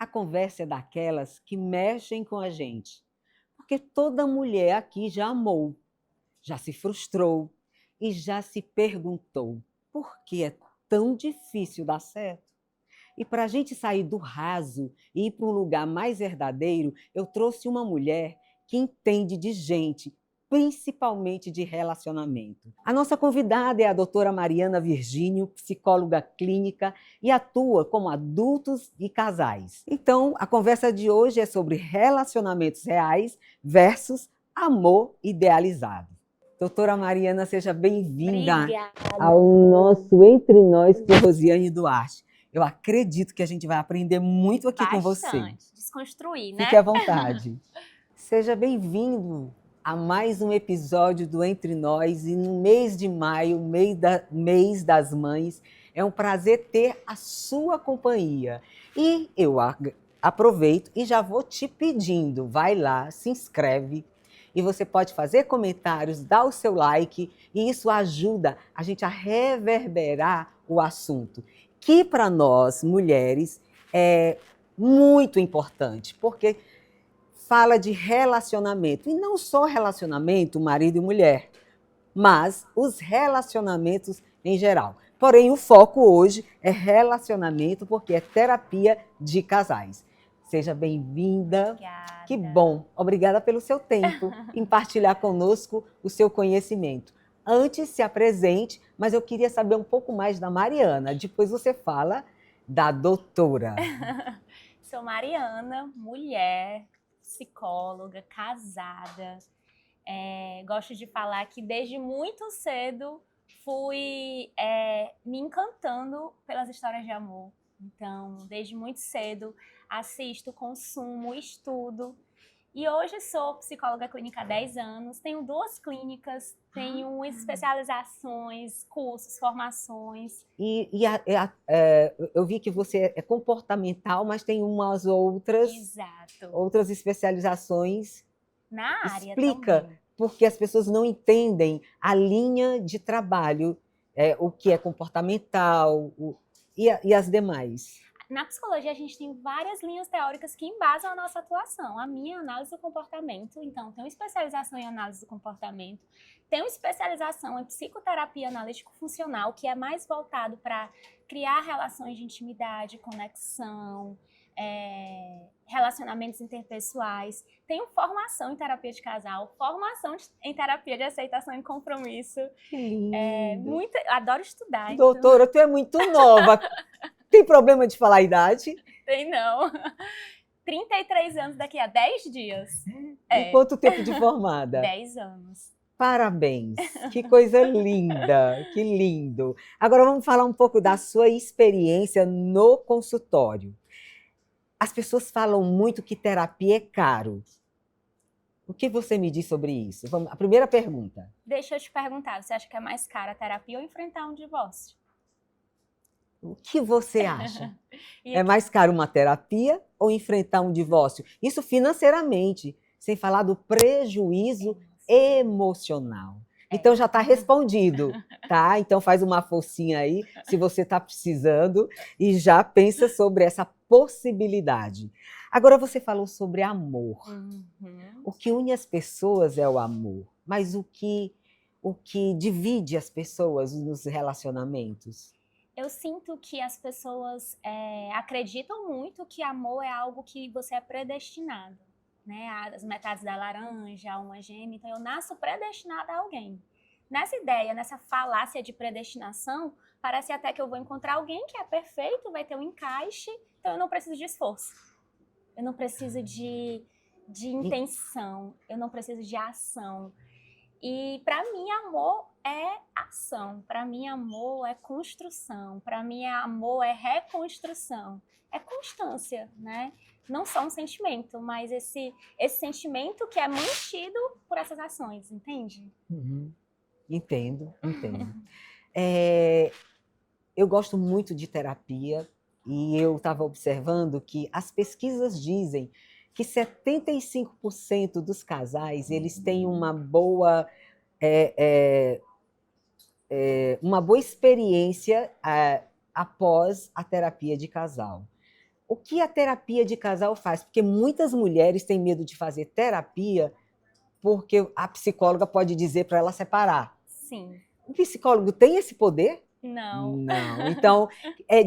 A conversa é daquelas que mexem com a gente, porque toda mulher aqui já amou, já se frustrou e já se perguntou por que é tão difícil dar certo. E para a gente sair do raso e ir para um lugar mais verdadeiro, eu trouxe uma mulher que entende de gente, principalmente de relacionamento. A nossa convidada é a doutora Mariana Virgínio, psicóloga clínica e atua com adultos e casais. Então, a conversa de hoje é sobre relacionamentos reais versus amor idealizado. Doutora Mariana, seja bem-vinda ao nosso Entre Nós com Rosiane Duarte. Eu acredito que a gente vai aprender muito aqui com você. Bastante. Desconstruir, né? Fique à vontade. Seja bem-vindo a mais um episódio do Entre Nós. E no mês de maio, mês das mães, é um prazer ter a sua companhia. E eu aproveito e já vou te pedindo, vai lá, se inscreve. E você pode fazer comentários, dar o seu like, e isso ajuda a gente a reverberar o assunto, que para nós, mulheres, é muito importante, porque fala de relacionamento, e não só relacionamento, marido e mulher, mas os relacionamentos em geral. Porém, o foco hoje é relacionamento, porque é terapia de casais. Seja bem-vinda. Obrigada. Que bom. Obrigada pelo seu tempo em partilhar conosco o seu conhecimento. Antes, se apresente, mas eu queria saber um pouco mais da Mariana. Depois você fala da doutora. Sou Mariana, mulher, psicóloga, casada. Gosto de falar que desde muito cedo fui me encantando pelas histórias de amor. Então, desde muito cedo, assisto, consumo, estudo. E hoje sou psicóloga clínica há 10 anos, tenho 2 clínicas, tenho especializações, cursos, formações. Eu vi que você é comportamental, mas tem umas outras Exato. especializações. Na área Explica, também. porque as pessoas não entendem a linha de trabalho, o que é comportamental e as demais. Na psicologia, a gente tem várias linhas teóricas que embasam a nossa atuação. A minha análise do comportamento, então, tenho especialização em análise do comportamento, tenho especialização em psicoterapia analítico-funcional, que é mais voltado para criar relações de intimidade, conexão, relacionamentos interpessoais. Tenho formação em terapia de casal, formação em terapia de aceitação e compromisso. Que lindo. Adoro estudar. Doutora, então... tu é muito nova. Tem problema de falar a idade? Tem não. 33 anos daqui a 10 dias. E quanto tempo de formada? 10 anos. Parabéns, que coisa linda, que lindo. Agora vamos falar um pouco da sua experiência no consultório. As pessoas falam muito que terapia é caro. O que você me diz sobre isso? A primeira pergunta. Deixa eu te perguntar, você acha que é mais cara a terapia ou enfrentar um divórcio? O que você acha? É mais caro uma terapia ou enfrentar um divórcio? Isso financeiramente, sem falar do prejuízo emocional. Então já está respondido, tá? Então faz uma forcinha aí, se você está precisando, e já pensa sobre essa possibilidade. Agora você falou sobre amor. O que une as pessoas é o amor, mas o que divide as pessoas nos relacionamentos? Eu sinto que as pessoas acreditam muito que amor é algo que você é predestinado, né? As metades da laranja, a alma gêmea, então eu nasço predestinada a alguém. Nessa ideia, nessa falácia de predestinação, parece até que eu vou encontrar alguém que é perfeito, vai ter um encaixe, então eu não preciso de esforço, eu não preciso de intenção, eu não preciso de ação. E para mim, amor é ação, para mim, amor é construção, para mim, amor é reconstrução, é constância, né? Não só um sentimento, mas esse sentimento que é mantido por essas ações, entende? Entendo. Eu gosto muito de terapia e eu estava observando que as pesquisas dizem que 75% dos casais eles têm uma boa experiência após a terapia de casal. O que a terapia de casal faz? Porque muitas mulheres têm medo de fazer terapia porque a psicóloga pode dizer para ela separar. Sim. O psicólogo tem esse poder? Não. Não. Então,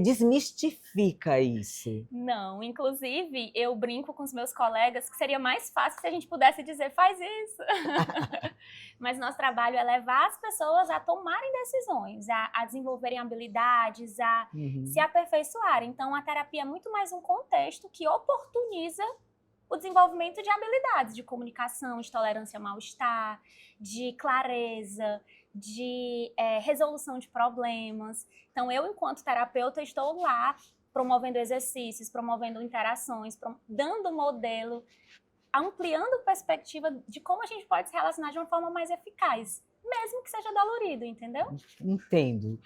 desmistifica isso. Não, inclusive eu brinco com os meus colegas que seria mais fácil se a gente pudesse dizer faz isso. Mas nosso trabalho é levar as pessoas a tomarem decisões, a desenvolverem habilidades, a se aperfeiçoarem. Então a terapia é muito mais um contexto que oportuniza o desenvolvimento de habilidades de comunicação, de tolerância ao mal-estar, de clareza, de resolução de problemas. Então eu, enquanto terapeuta, estou lá promovendo exercícios, promovendo interações, dando modelo, ampliando perspectiva de como a gente pode se relacionar de uma forma mais eficaz, mesmo que seja dolorido, entendeu? Entendo.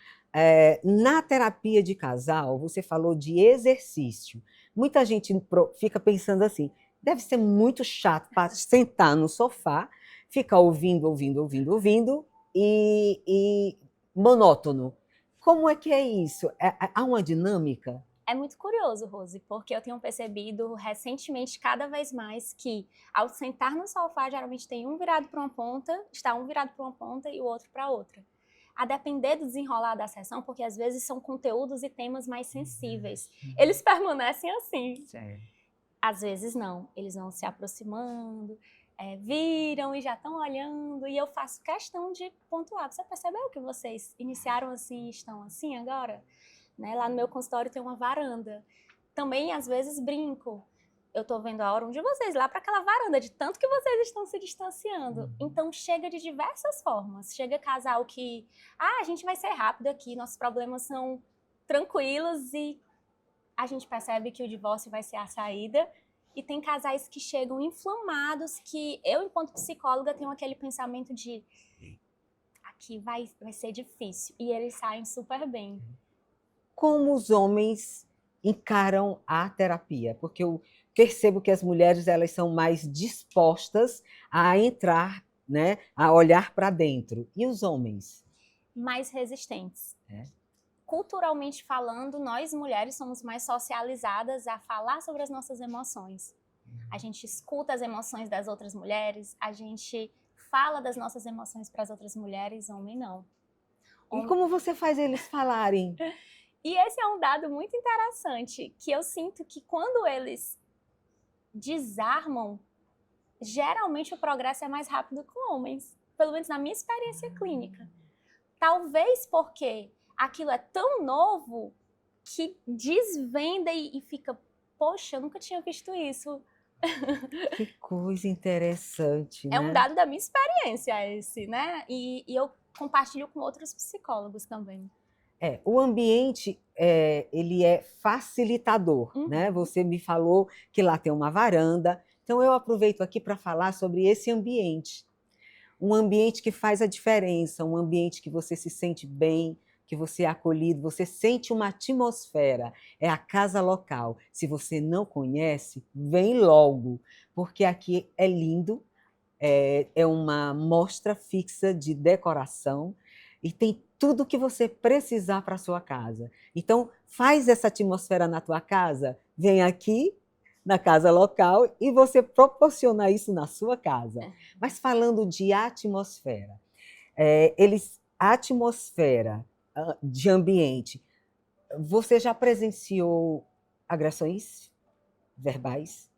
Na terapia de casal, você falou de exercício. Muita gente fica pensando assim, deve ser muito chato para sentar no sofá, ficar ouvindo e monótono. Como é que é isso? Há uma dinâmica? É muito curioso, Rose, porque eu tenho percebido recentemente cada vez mais que ao sentar no sofá, geralmente tem um virado para uma ponta, está um virado para uma ponta e o outro para outra. A depender do desenrolar da sessão, porque às vezes são conteúdos e temas mais sensíveis. Eles permanecem assim. Certo. Às vezes não, eles vão se aproximando, viram e já estão olhando, e eu faço questão de pontuar. Você percebeu que vocês iniciaram assim e estão assim agora? Né? Lá no meu consultório tem uma varanda. Também, às vezes, brinco. Eu tô vendo a hora de vocês lá para aquela varanda, de tanto que vocês estão se distanciando. Então, chega de diversas formas. Chega casal que, a gente vai ser rápido aqui, nossos problemas são tranquilos e a gente percebe que o divórcio vai ser a saída. E tem casais que chegam inflamados, que eu, enquanto psicóloga, tenho aquele pensamento de aqui vai ser difícil. E eles saem super bem. Como os homens encaram a terapia? Porque eu percebo que as mulheres elas são mais dispostas a entrar, né, a olhar para dentro. E os homens? Mais resistentes. Culturalmente falando, nós mulheres somos mais socializadas a falar sobre as nossas emoções. A gente escuta as emoções das outras mulheres, a gente fala das nossas emoções para as outras mulheres, homem não. E como você faz eles falarem? E esse é um dado muito interessante, que eu sinto que quando eles desarmam, geralmente o progresso é mais rápido com homens, pelo menos na minha experiência clínica. Talvez porque aquilo é tão novo que desvenda e fica, poxa, eu nunca tinha visto isso. Que coisa interessante, né? É um dado da minha experiência esse, né? E eu compartilho com outros psicólogos também. O ambiente, ele é facilitador, né? Você me falou que lá tem uma varanda, então eu aproveito aqui para falar sobre esse ambiente. Um ambiente que faz a diferença, um ambiente que você se sente bem, que você é acolhido, você sente uma atmosfera, é a casa local. Se você não conhece, vem logo, porque aqui é lindo, é uma mostra fixa de decoração e tem tudo que você precisar para a sua casa. Então, faz essa atmosfera na tua casa, vem aqui na casa local e você proporciona isso na sua casa. Mas falando de atmosfera, a atmosfera de ambiente, você já presenciou agressões verbais?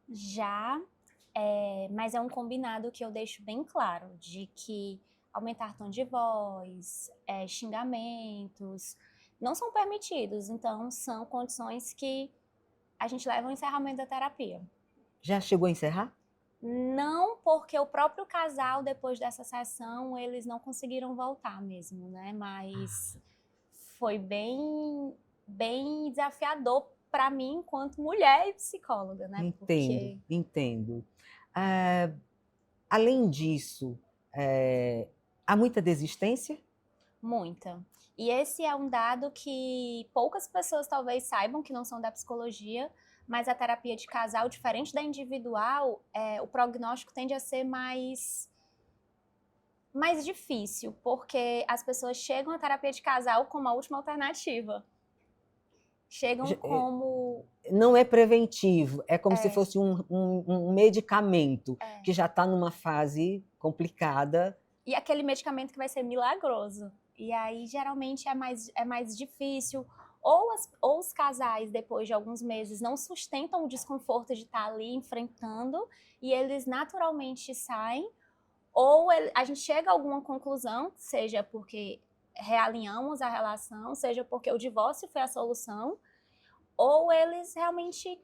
Já, mas é um combinado que eu deixo bem claro, de que aumentar tom de voz, xingamentos, não são permitidos, então são condições que a gente leva ao encerramento da terapia. Já chegou a encerrar? Não, porque o próprio casal, depois dessa sessão, eles não conseguiram voltar mesmo, né? Mas foi bem desafiador para mim, enquanto mulher e psicóloga, né? Entendo. Além disso, há muita desistência? Muita. E esse é um dado que poucas pessoas talvez saibam, que não são da psicologia, mas a terapia de casal, diferente da individual, o prognóstico tende a ser mais difícil, porque as pessoas chegam à terapia de casal como a última alternativa. Chegam como... Não é preventivo, é como se fosse um medicamento que já está numa fase complicada. E aquele medicamento que vai ser milagroso. E aí, geralmente, é mais difícil. Ou os casais, depois de alguns meses, não sustentam o desconforto de estar ali enfrentando e eles naturalmente saem. Ou a gente chega a alguma conclusão, seja porque realinhamos a relação, seja porque o divórcio foi a solução, ou eles realmente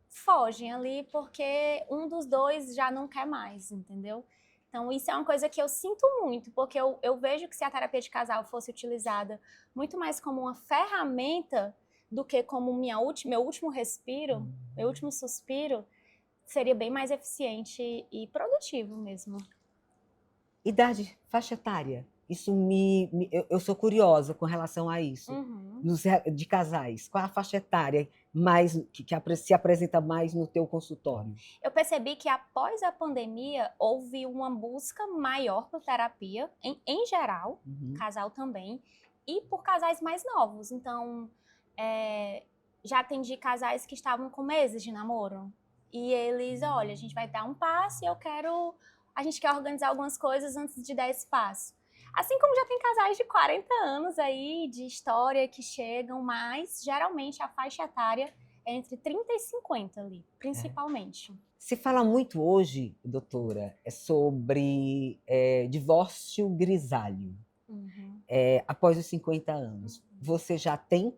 fogem ali porque um dos dois já não quer mais, entendeu? Então, isso é uma coisa que eu sinto muito, porque eu vejo que se a terapia de casal fosse utilizada muito mais como uma ferramenta do que como meu último respiro, meu último suspiro, seria bem mais eficiente e produtivo mesmo. Idade, faixa etária. Isso eu sou curiosa com relação a isso. De casais, qual a faixa etária mais que se apresenta mais no teu consultório? Eu percebi que após a pandemia houve uma busca maior por terapia, em geral, casal também, e por casais mais novos. Então, já atendi casais que estavam com meses de namoro. E eles, olha, a gente vai dar um passo e a gente quer organizar algumas coisas antes de dar esse passo. Assim como já tem casais de 40 anos aí, de história, que chegam, mas geralmente a faixa etária é entre 30 e 50 ali, principalmente. Se fala muito hoje, doutora, sobre divórcio grisalho, após os 50 anos. Você já tem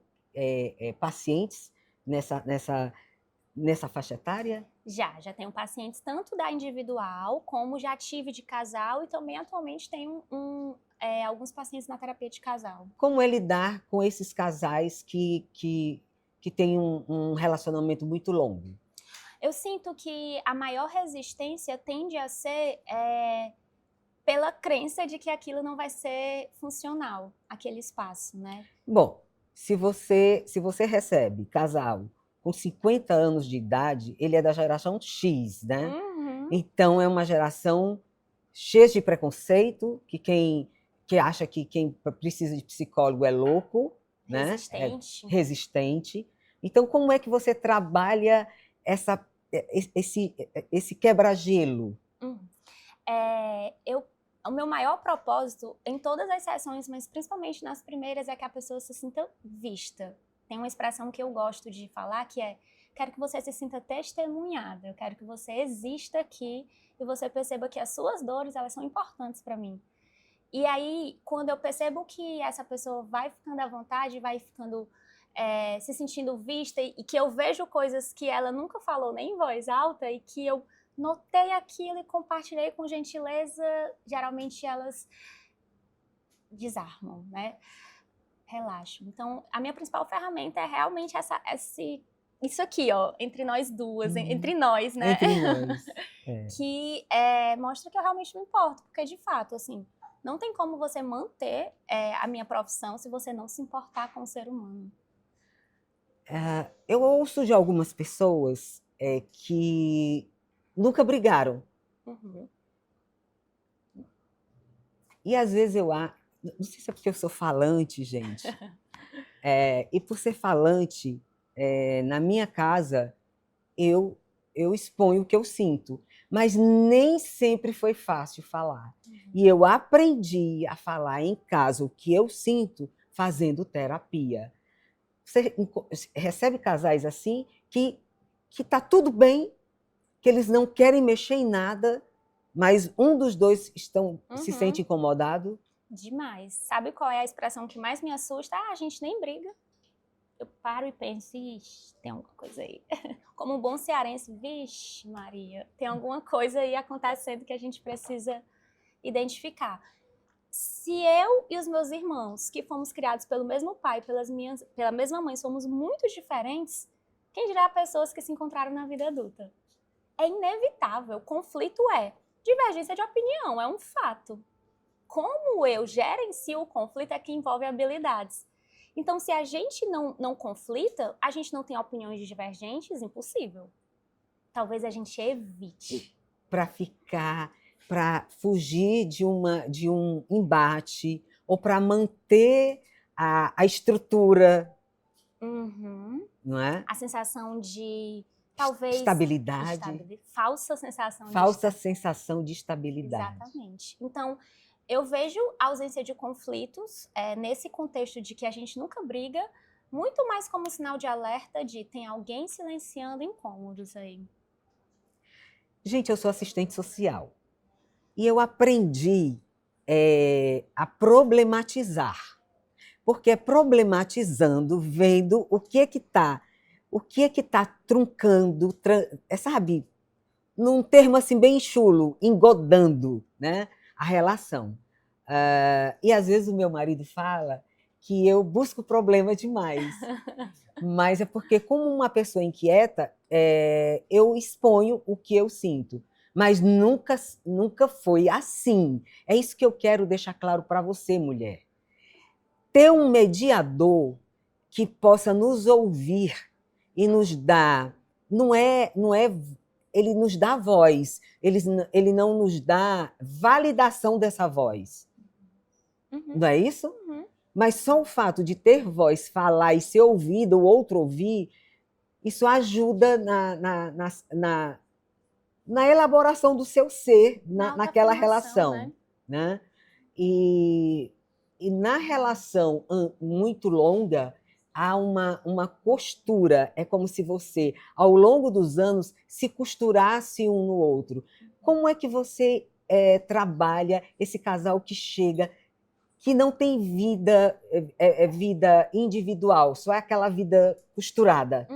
pacientes nessa faixa etária? Já tenho pacientes tanto da individual, como já tive de casal, e também atualmente tenho alguns pacientes na terapia de casal. Como é lidar com esses casais que têm um relacionamento muito longo? Eu sinto que a maior resistência tende a ser pela crença de que aquilo não vai ser funcional, aquele espaço, né? Bom, se você recebe casal com 50 anos de idade, ele é da geração X, né? Então, é uma geração cheia de preconceito, que acha que quem precisa de psicólogo é louco, Resistente. Né? É resistente. Então, como é que você trabalha esse quebra-gelo? O meu maior propósito em todas as sessões, mas principalmente nas primeiras, é que a pessoa se sinta vista. Tem uma expressão que eu gosto de falar que é: quero que você se sinta testemunhada, eu quero que você exista aqui e você perceba que as suas dores, elas são importantes para mim. E aí, quando eu percebo que essa pessoa vai ficando à vontade, vai ficando se sentindo vista, e que eu vejo coisas que ela nunca falou nem em voz alta, e que eu notei aquilo e compartilhei com gentileza, geralmente elas desarmam, né? Relaxam. Então, a minha principal ferramenta é realmente isso aqui, ó, entre nós duas, entre nós, né? Entre nós. Que mostra que eu realmente me importo, porque de fato, assim, não tem como você manter a minha profissão se você não se importar com o ser humano. Eu ouço de algumas pessoas que nunca brigaram. E às vezes não sei se é porque eu sou falante, gente. E por ser falante, na minha casa, eu exponho o que eu sinto. Mas nem sempre foi fácil falar. E eu aprendi a falar em casa o que eu sinto fazendo terapia. Você recebe casais assim que está tudo bem, que eles não querem mexer em nada, mas um dos dois se sente incomodado? Demais. Sabe qual é a expressão que mais me assusta? A gente nem briga. Eu paro e penso, ixi, tem alguma coisa aí. Como um bom cearense, vixe, Maria, tem alguma coisa aí acontecendo que a gente precisa identificar. Se eu e os meus irmãos, que fomos criados pelo mesmo pai, pela mesma mãe, somos muito diferentes, quem dirá pessoas que se encontraram na vida adulta? É inevitável, conflito divergência de opinião, é um fato. Como eu gerencio o conflito é que envolve habilidades. Então, se a gente não conflita, a gente não tem opiniões divergentes, impossível. Talvez a gente evite. Para fugir de um embate, ou para manter a estrutura. não é? A sensação de, talvez... Estabilidade. Falsa sensação Falsa sensação de estabilidade. Exatamente. Então, eu vejo a ausência de conflitos nesse contexto de que a gente nunca briga, muito mais como sinal de alerta de tem alguém silenciando incômodos aí. Gente, eu sou assistente social e eu aprendi a problematizar, porque é problematizando, vendo o que é que está truncando, sabe? Num termo assim bem chulo, engodando, né, a relação. E às vezes o meu marido fala que eu busco problema demais, mas é porque, como uma pessoa inquieta, eu exponho o que eu sinto, mas nunca foi assim. É isso que eu quero deixar claro para você, mulher. Ter um mediador que possa nos ouvir e nos dar, ele nos dá voz, ele não nos dá validação dessa voz. Não é isso? Mas só o fato de ter voz, falar e ser ouvido, o outro ouvir, isso ajuda na elaboração do seu ser, naquela relação. Né? E na relação muito longa, há uma costura. É como se você, ao longo dos anos, se costurasse um no outro. Como é que você trabalha esse casal que chega, que não tem vida, vida individual, só é aquela vida costurada?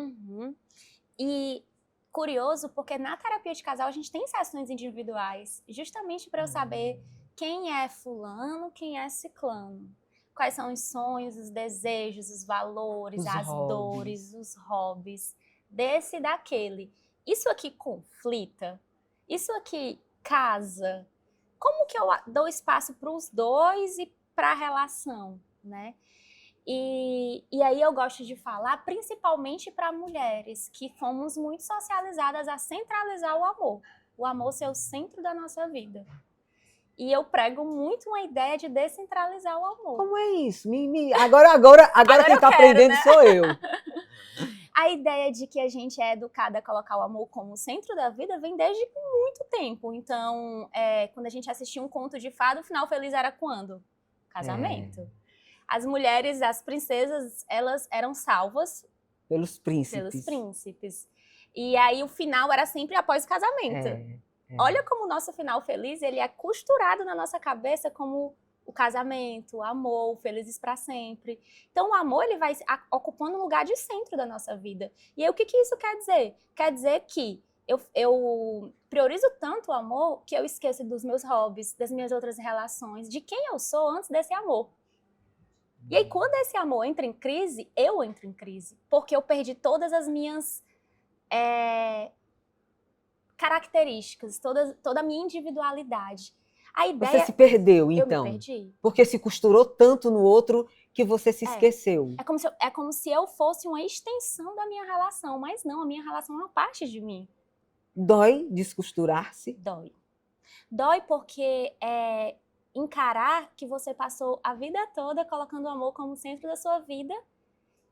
E curioso, porque na terapia de casal a gente tem sessões individuais, justamente para eu saber quem é fulano, quem é ciclano. Quais são os sonhos, os desejos, os valores, as dores, os hobbies, desse e daquele. Isso aqui conflita? Isso aqui casa? Como que eu dou espaço para os dois e para a relação, né? E aí eu gosto de falar principalmente para mulheres que fomos muito socializadas a centralizar o amor ser o centro da nossa vida. E eu prego muito uma ideia de descentralizar o amor. Como é isso? Agora quem está aprendendo, né? Sou eu. A ideia de que a gente é educada a colocar o amor como o centro da vida vem desde muito tempo. Então, quando a gente assistia um conto de fada, o final feliz era quando? Casamento. As mulheres, as princesas, elas eram salvas pelos príncipes. E aí o final era sempre após o casamento. Olha como o nosso final feliz, ele é costurado na nossa cabeça como o casamento, o amor, felizes para sempre. Então o amor, ele vai ocupando um lugar de centro da nossa vida. E aí o que isso quer dizer? Quer dizer que eu priorizo tanto o amor que eu esqueço dos meus hobbies, das minhas outras relações, de quem eu sou antes desse amor. E aí, quando esse amor entra em crise, eu entro em crise. Porque eu perdi todas as minhas características, toda a minha individualidade. A ideia... Você se perdeu, então? Eu me perdi. Porque se costurou tanto no outro que você se esqueceu. É como se eu fosse uma extensão da minha relação, mas não, a minha relação é uma parte de mim. Dói descosturar-se? Dói. Dói porque encarar que você passou a vida toda colocando o amor como centro da sua vida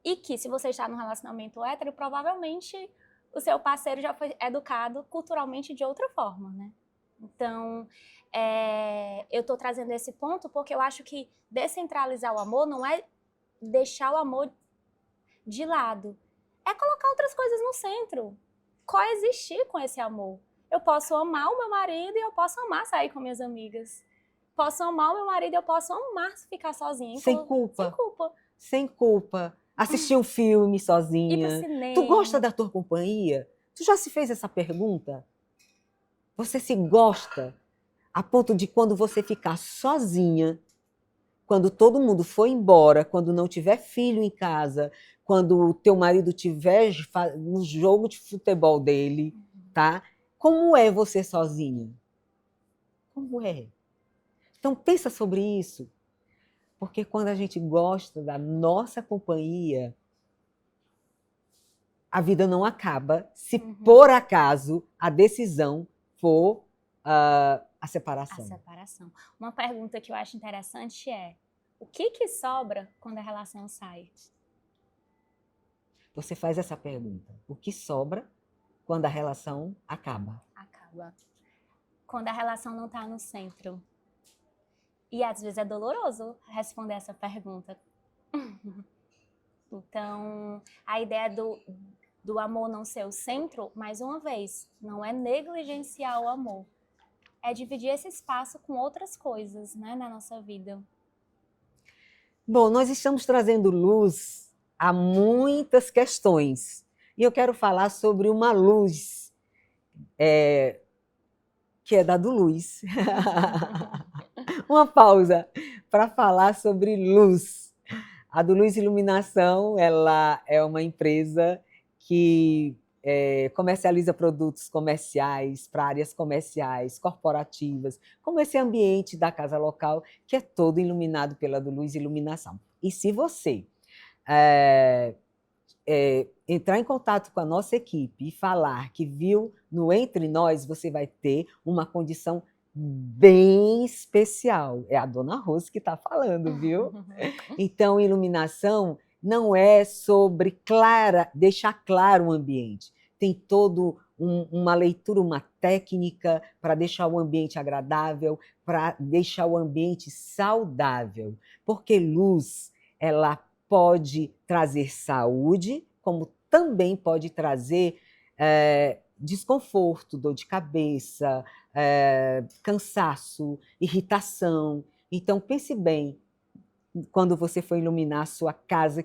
e que, se você está num relacionamento hétero, provavelmente o seu parceiro já foi educado culturalmente de outra forma, né? Então, eu estou trazendo esse ponto porque eu acho que descentralizar o amor não é deixar o amor de lado, é colocar outras coisas no centro, coexistir com esse amor. Eu posso amar o meu marido e eu posso amar sair com minhas amigas. Posso amar o meu marido e eu posso amar ficar sozinha. Sem culpa. Sem culpa. Sem culpa. Assistir um filme sozinha. Ir pro cinema. Tu gosta da tua companhia? Tu já se fez essa pergunta? Você se gosta a ponto de, quando você ficar sozinha, quando todo mundo for embora, quando não tiver filho em casa, quando o teu marido tiver no jogo de futebol dele, tá? Como é você sozinha? Como é? Então pensa sobre isso, porque quando a gente gosta da nossa companhia, a vida não acaba se por acaso a decisão for a separação. A separação. Uma pergunta que eu acho interessante é: o que sobra quando a relação sai? Você faz essa pergunta. O que sobra quando a relação acaba? Acaba. Quando a relação não está no centro. E às vezes é doloroso responder essa pergunta. Então, a ideia do amor não ser o centro, mais uma vez, não é negligenciar o amor. É dividir esse espaço com outras coisas, né, na nossa vida. Bom, nós estamos trazendo luz a muitas questões. E eu quero falar sobre uma luz que é da do Luz. Uma pausa para falar sobre luz. A do Luz Iluminação, ela é uma empresa que comercializa produtos comerciais para áreas comerciais, corporativas, como esse ambiente da casa local, que é todo iluminado pela do Luz Iluminação. E se você entrar em contato com a nossa equipe e falar que viu no Entre Nós, você vai ter uma condição bem especial. É a Dona Rose que está falando, viu? Então, iluminação não é sobre deixar claro o ambiente. Tem todo uma leitura, uma técnica para deixar o ambiente agradável, para deixar o ambiente saudável. Porque luz, ela pode trazer saúde, como também pode trazer desconforto, dor de cabeça, cansaço, irritação. Então, pense bem, quando você for iluminar a sua casa,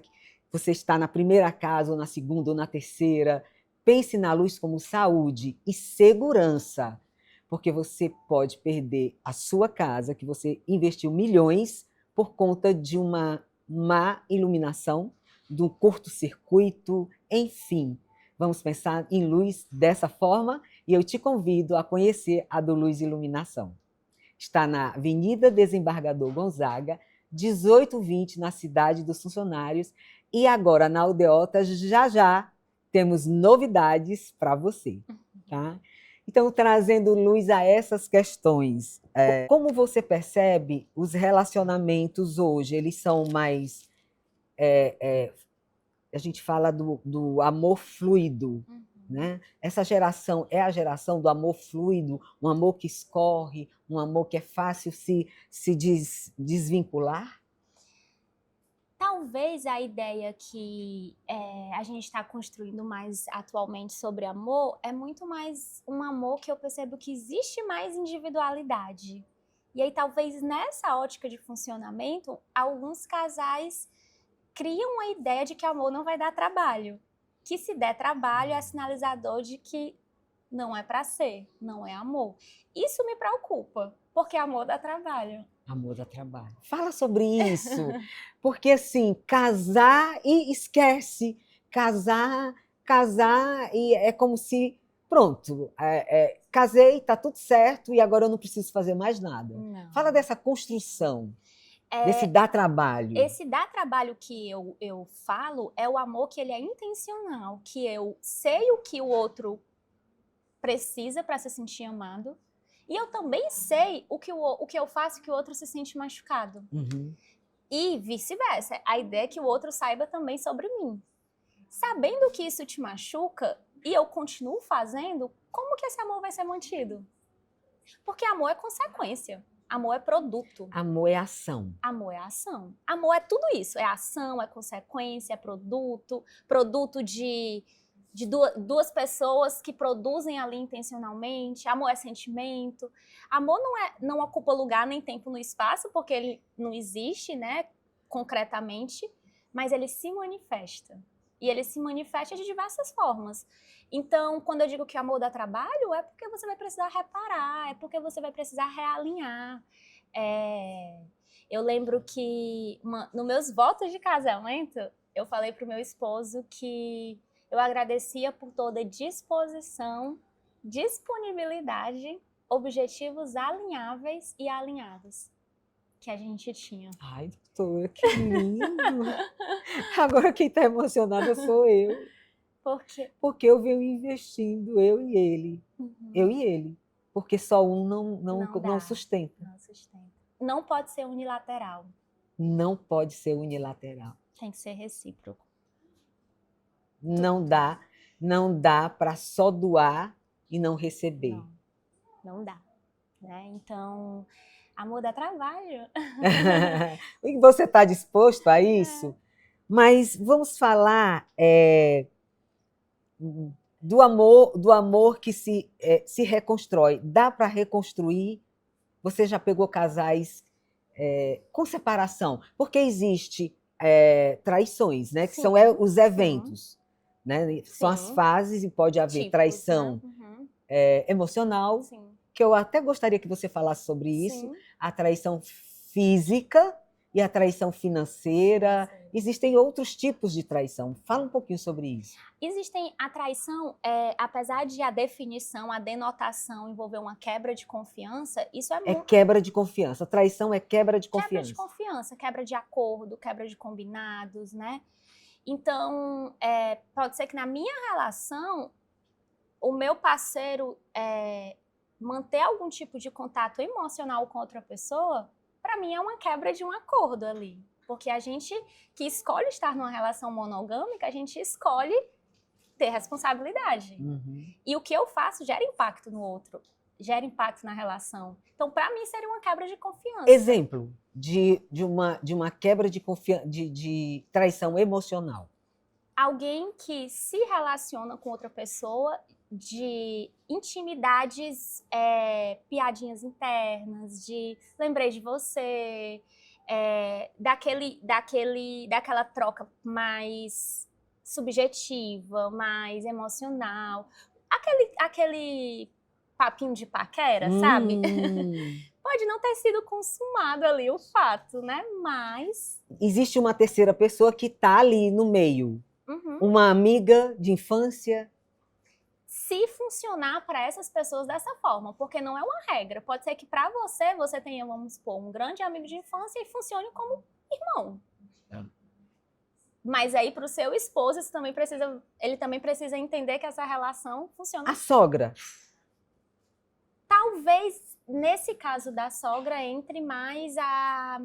você está na primeira casa, ou na segunda, ou na terceira, pense na luz como saúde e segurança, porque você pode perder a sua casa, que você investiu milhões, por conta de uma má iluminação, de um curto-circuito, enfim. Vamos pensar em luz dessa forma e eu te convido a conhecer a do Luz Iluminação. Está na Avenida Desembargador Gonzaga, 1820, na Cidade dos Funcionários. E agora, na Aldeota, já temos novidades para você. Tá? Então, trazendo luz a essas questões. Como você percebe, os relacionamentos hoje, eles são mais... a gente fala do amor fluido. Né? Essa geração é a geração do amor fluido, um amor que escorre, um amor que é fácil se desvincular? Talvez a ideia que a gente está construindo mais atualmente sobre amor é muito mais um amor que eu percebo que existe mais individualidade. E aí, talvez nessa ótica de funcionamento, alguns casais criam a ideia de que amor não vai dar trabalho. Que se der trabalho é sinalizador de que não é para ser, não é amor. Isso me preocupa, porque amor dá trabalho. Amor dá trabalho. Fala sobre isso, porque assim, casar e esquece, casar e é como se, pronto, casei, está tudo certo e agora eu não preciso fazer mais nada. Não. Fala dessa construção, desse dar trabalho. Esse dar trabalho que eu falo é o amor que ele é intencional, que eu sei o que o outro precisa para se sentir amado, e eu também sei o que eu faço que o outro se sente machucado. Uhum. E vice-versa. A ideia é que o outro saiba também sobre mim. Sabendo que isso te machuca e eu continuo fazendo, como que esse amor vai ser mantido? Porque amor é consequência. Amor é produto. Amor é ação. Amor é ação. Amor é tudo isso. É ação, é consequência, é produto. Produto de duas pessoas que produzem ali intencionalmente. Amor é sentimento. Amor não ocupa lugar nem tempo no espaço, porque ele não existe, né, concretamente, mas ele se manifesta. E ele se manifesta de diversas formas. Então, quando eu digo que amor dá trabalho, é porque você vai precisar reparar, é porque você vai precisar realinhar. Eu lembro que, nos meus votos de casamento, eu falei para o meu esposo que eu agradecia por toda disposição, disponibilidade, objetivos alinháveis e alinhados que a gente tinha. Ai, doutora, que lindo! Agora quem está emocionada sou eu. Por quê? Porque eu venho investindo, eu e ele. Uhum. Eu e ele. Porque só um não sustenta. Não sustenta. Não pode ser unilateral. Não pode ser unilateral. Tem que ser recíproco. Não dá para só doar e não receber. Não dá, né? Então, amor dá trabalho. E você está disposto a isso? Mas vamos falar do amor que se reconstrói. Dá para reconstruir? Você já pegou casais com separação? Porque existe traições, né? Que Sim, são os eventos. Né? São as sim. fases e pode haver Tipos, traição né? emocional, Sim. que eu até gostaria que você falasse sobre isso, Sim. a traição física e a traição financeira. Existem outros tipos de traição. Fala um pouquinho sobre isso. Existem a traição, apesar de a definição, a denotação envolver uma quebra de confiança, isso É quebra de confiança. Traição é quebra de confiança. Quebra de confiança, quebra de acordo, quebra de combinados, né? Então, pode ser que na minha relação, o meu parceiro manter algum tipo de contato emocional com outra pessoa, para mim é uma quebra de um acordo ali. Porque a gente que escolhe estar numa relação monogâmica, a gente escolhe ter responsabilidade. Uhum. E o que eu faço gera impacto no outro, gera impacto na relação. Então, para mim, seria uma quebra de confiança. Exemplo de uma quebra de confiança, de traição emocional. Alguém que se relaciona com outra pessoa de intimidades, piadinhas internas, de lembrei de você, daquela troca mais subjetiva, mais emocional, aquele papinho de paquera, sabe? Pode não ter sido consumado ali o fato, né? Mas existe uma terceira pessoa que está ali no meio. Uma amiga de infância. Se funcionar para essas pessoas dessa forma, porque não é uma regra. Pode ser que para você tenha, vamos supor, um grande amigo de infância e funcione como irmão. Mas aí para o seu esposo, ele também precisa entender que essa relação funciona. A sogra. Talvez, nesse caso da sogra, entre mais a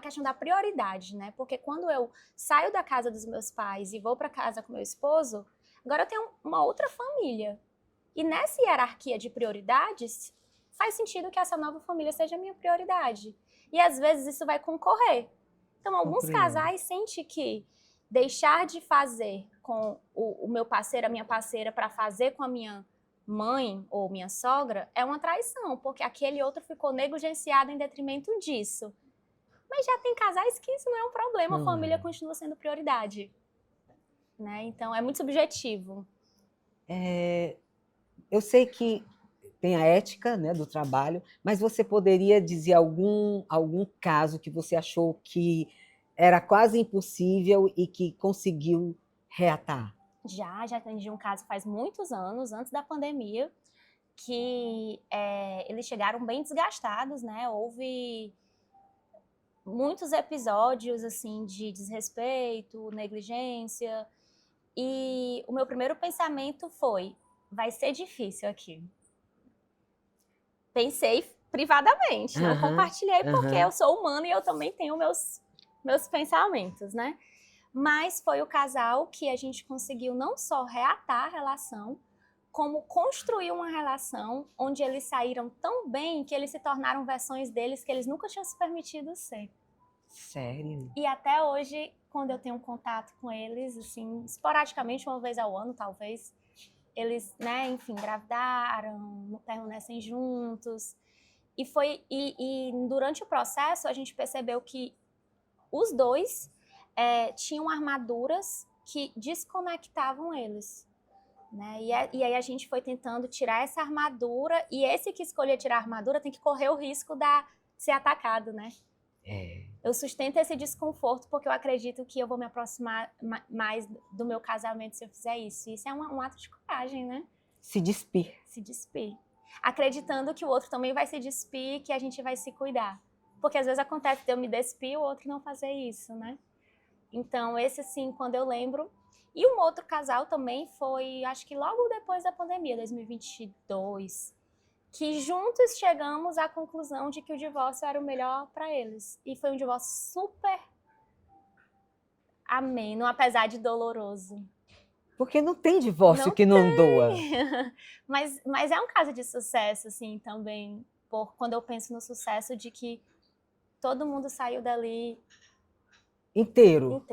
questão da prioridade, né? Porque quando eu saio da casa dos meus pais e vou para casa com meu esposo, agora eu tenho uma outra família. E nessa hierarquia de prioridades, faz sentido que essa nova família seja a minha prioridade. E às vezes isso vai concorrer. Então, alguns casais sentem que deixar de fazer com o meu parceiro, a minha parceira, para fazer com a minha mãe ou minha sogra é uma traição, porque aquele outro ficou negligenciado em detrimento disso. Mas já tem casais que isso não é um problema, a família continua sendo prioridade. Né? Então, é muito subjetivo. Eu sei que tem a ética, né, do trabalho, mas você poderia dizer algum caso que você achou que era quase impossível e que conseguiu reatar? Já atendi um caso faz muitos anos, antes da pandemia, que eles chegaram bem desgastados, né? Houve muitos episódios assim de desrespeito, negligência, e o meu primeiro pensamento foi: vai ser difícil aqui. Pensei privadamente, não compartilhei porque eu sou humana e eu também tenho meus pensamentos, né? Mas foi o casal que a gente conseguiu não só reatar a relação, como construir uma relação onde eles saíram tão bem que eles se tornaram versões deles que eles nunca tinham se permitido ser. Sério? E até hoje, quando eu tenho contato com eles, assim, esporadicamente, uma vez ao ano, talvez, eles, né, enfim, engravidaram, permanecem juntos. E durante o processo, a gente percebeu que os dois tinham armaduras que desconectavam eles. Né? E aí a gente foi tentando tirar essa armadura, e esse que escolher tirar a armadura tem que correr o risco de ser atacado, né? Eu sustento esse desconforto porque eu acredito que eu vou me aproximar mais do meu casamento se eu fizer isso. Isso é um ato de coragem, né? Se despir. Se despir. Acreditando que o outro também vai se despir e que a gente vai se cuidar. Porque às vezes acontece de eu me despir e o outro não fazer isso, né? Então, esse sim, quando eu lembro. E um outro casal também foi, acho que logo depois da pandemia, 2022, que juntos chegamos à conclusão de que o divórcio era o melhor para eles. E foi um divórcio super ameno, apesar de doloroso. Porque não tem divórcio Não que não doa. Mas é um caso de sucesso, assim, também, quando eu penso no sucesso de que todo mundo saiu dali Inteiro.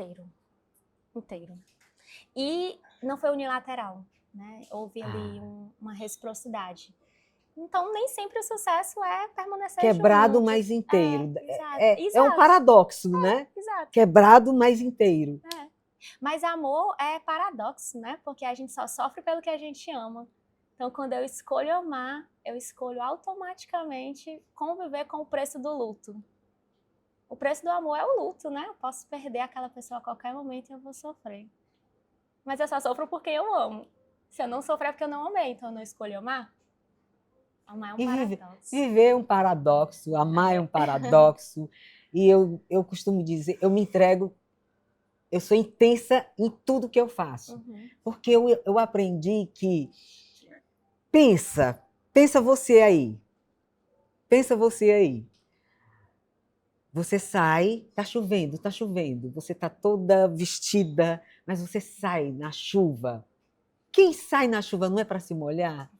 inteiro. E não foi unilateral, né? Houve ali uma reciprocidade. Então, nem sempre o sucesso é permanecer Quebrado, junto. mas inteiro. Exato. É um paradoxo, né? Exato. Quebrado, mas inteiro. Mas amor é paradoxo, né? Porque a gente só sofre pelo que a gente ama. Então, quando eu escolho amar, eu escolho automaticamente conviver com o preço do luto. O preço do amor é o luto, né? Eu posso perder aquela pessoa a qualquer momento e eu vou sofrer. Mas eu só sofro porque eu amo. Se eu não sofrer é porque eu não amei, então eu não escolho amar. Amar é um paradoxo. Viver é um paradoxo, amar é um paradoxo. E eu costumo dizer, eu me entrego, eu sou intensa em tudo que eu faço. Porque eu aprendi que, pensa você aí. Pensa você aí. Você sai, tá chovendo. Você tá toda vestida, mas você sai na chuva. Quem sai na chuva não é para se molhar?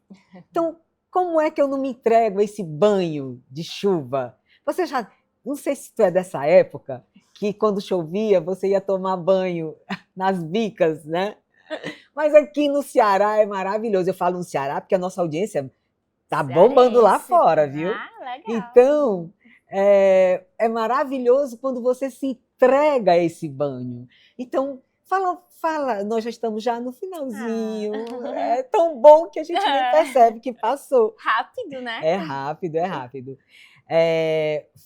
Então, como é que eu não me entrego a esse banho de chuva? Você já, não sei se tu é dessa época, que quando chovia você ia tomar banho nas bicas, né? Mas aqui no Ceará é maravilhoso. Eu falo no Ceará porque a nossa audiência tá bombando lá fora, viu? Legal. Então, é maravilhoso quando você se entrega a esse banho. Então, fala, nós já estamos já no finalzinho. É tão bom que a gente nem percebe que passou. Rápido, né? É rápido.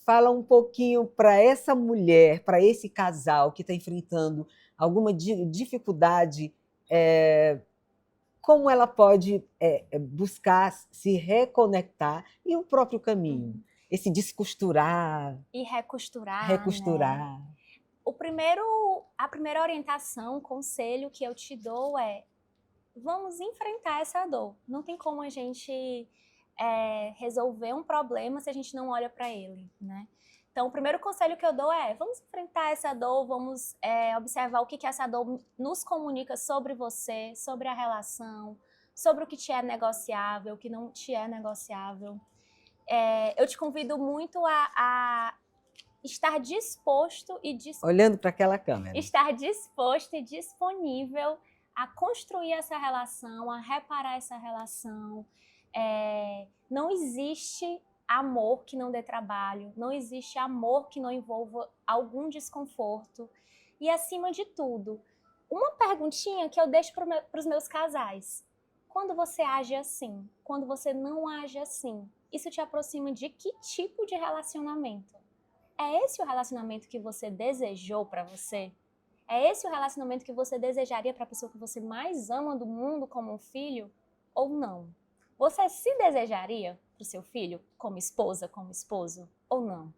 Fala um pouquinho para essa mulher, para esse casal que está enfrentando alguma dificuldade, como ela pode buscar se reconectar e o próprio caminho, esse descosturar e recosturar. Né? A primeira orientação, conselho que eu te dou é: vamos enfrentar essa dor. Não tem como a gente resolver um problema se a gente não olha para ele, né? Então, o primeiro conselho que eu dou é: vamos enfrentar essa dor, vamos observar o que essa dor nos comunica sobre você, sobre a relação, sobre o que te é negociável, o que não te é negociável. Eu te convido muito a estar disposto e olhando para aquela câmera. Estar disposto e disponível a construir essa relação, a reparar essa relação. Não existe amor que não dê trabalho, não existe amor que não envolva algum desconforto. E, acima de tudo, uma perguntinha que eu deixo para os meus casais: quando você age assim, quando você não age assim, isso te aproxima de que tipo de relacionamento? É esse o relacionamento que você desejou para você? É esse o relacionamento que você desejaria para a pessoa que você mais ama do mundo como um filho? Ou não? Você se desejaria para o seu filho como esposa, como esposo? Ou não?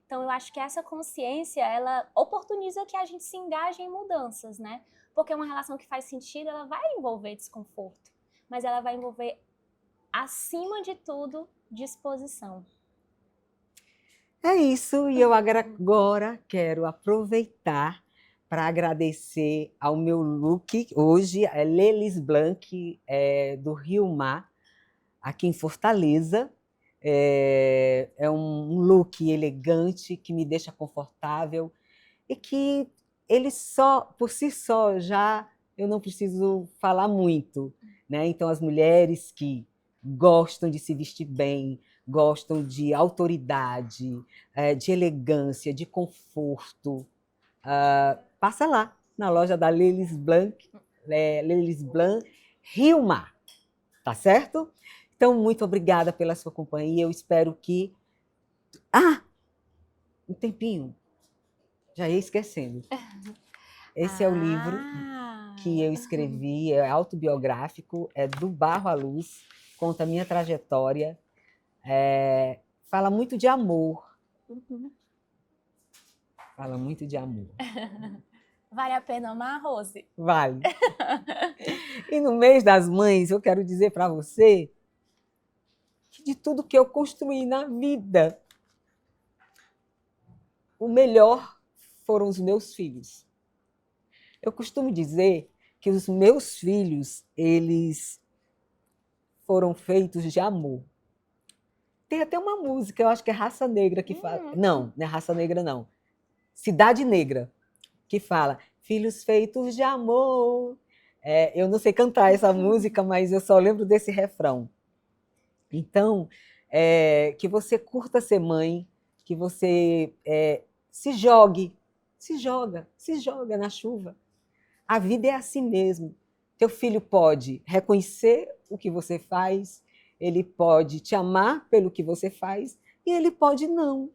Então, eu acho que essa consciência, ela oportuniza que a gente se engaje em mudanças, né? Porque uma relação que faz sentido, ela vai envolver desconforto, mas ela vai envolver, acima de tudo, disposição. É isso, e eu agora quero aproveitar para agradecer ao meu look. Hoje é Lelis Blanc, do Rio Mar, aqui em Fortaleza. É um look elegante que me deixa confortável e que ele só, por si só, já eu não preciso falar muito, né? Então, as mulheres que gostam de se vestir bem, gostam de autoridade, de elegância, de conforto, passa lá na loja da Lelis Blanc, Rio Mar, tá certo? Então, muito obrigada pela sua companhia. Eu espero que... um tempinho. Já ia esquecendo. Esse é o livro que eu escrevi, é autobiográfico, é Do Barro à Luz, conta a minha trajetória, fala muito de amor. Fala muito de amor. Vale a pena amar, Rose? Vale. E no mês das mães, eu quero dizer para você que de tudo que eu construí na vida, o melhor foram os meus filhos. Eu costumo dizer que os meus filhos, eles foram feitos de amor. Tem até uma música, eu acho que é Raça Negra que fala. Não é Raça Negra, não. Cidade Negra, que fala: filhos feitos de amor. Eu não sei cantar essa música, mas eu só lembro desse refrão. Então, que você curta ser mãe, que você se joga na chuva. A vida é assim mesmo. Teu filho pode reconhecer o que você faz, ele pode te amar pelo que você faz, e ele pode não.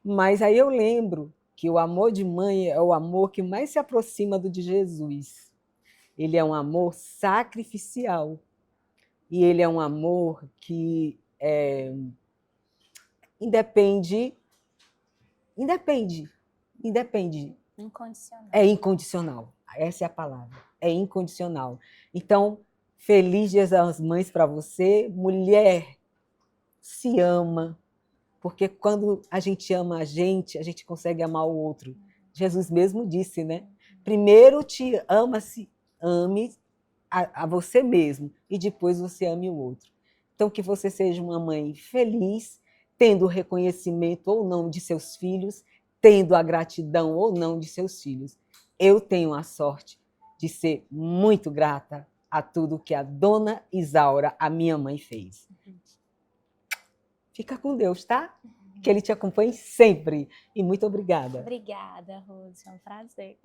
Mas aí eu lembro que o amor de mãe é o amor que mais se aproxima do de Jesus. Ele é um amor sacrificial. E ele é um amor que independe. Incondicional. É incondicional. Essa é a palavra. É incondicional. Então, feliz Dia das Mães para você. Mulher, se ama. Porque quando a gente ama a gente consegue amar o outro. Jesus mesmo disse, né? Primeiro te ame a você mesmo e depois você ame o outro. Então, que você seja uma mãe feliz, tendo o reconhecimento ou não de seus filhos, tendo a gratidão ou não de seus filhos. Eu tenho a sorte de ser muito grata a tudo que a dona Isaura, a minha mãe, fez. Fica com Deus, tá? Que ele te acompanhe sempre. E muito obrigada. Obrigada, Rose. É um prazer.